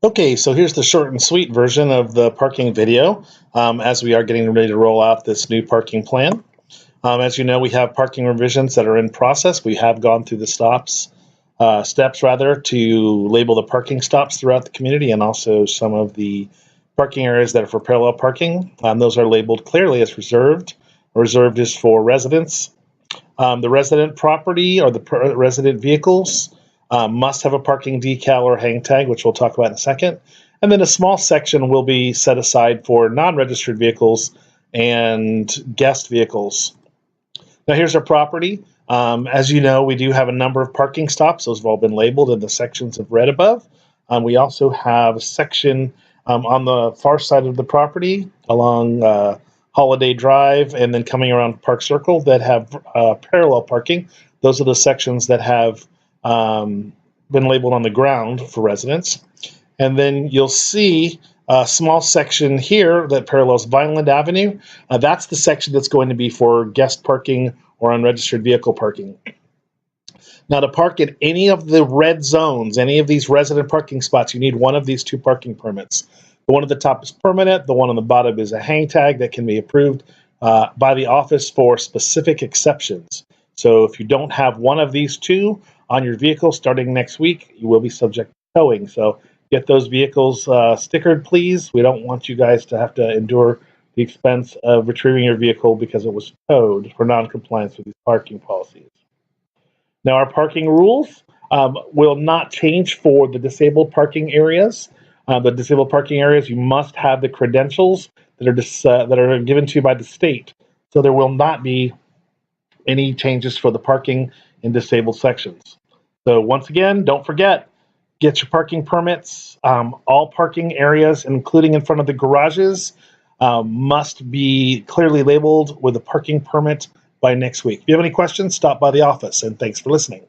Okay, so here's the short and sweet version of the parking video as we are getting ready to roll out this new parking plan. As you know, we have parking revisions that are in process. We have gone through the steps to label the parking stops throughout the community and also some of the parking areas that are for parallel parking. Those are labeled clearly as reserved. Reserved is for residents. The resident property or the resident vehicles must have a parking decal or hang tag, which we'll talk about in a second. And then a small section will be set aside for non-registered vehicles and guest vehicles. Now here's our property. As you know, we do have a number of parking stops. Those have all been labeled in the sections of red above. We also have a section on the far side of the property along Holiday Drive and then coming around Park Circle that have parallel parking. Those are the sections that have been labeled on the ground for residents. And then you'll see a small section here that parallels Vineland Avenue. That's the section that's going to be for guest parking or unregistered vehicle parking. Now, to park at any of the red zones, any of these resident parking spots, you need one of these two parking permits. The one at the top is permanent. The one on the bottom is a hang tag that can be approved by the office for specific exceptions. So if you don't have one of these two on your vehicle starting next week, you will be subject to towing. So get those vehicles stickered, please. We don't want you guys to have to endure the expense of retrieving your vehicle because it was towed for non-compliance with these parking policies. Now, our parking rules will not change for the disabled parking areas. The disabled parking areas, you must have the credentials that are given to you by the state. So there will not be any changes for the parking in disabled sections. So once again, don't forget, get your parking permits. All parking areas, including in front of the garages, must be clearly labeled with a parking permit by next week. If you have any questions, stop by the office, and thanks for listening.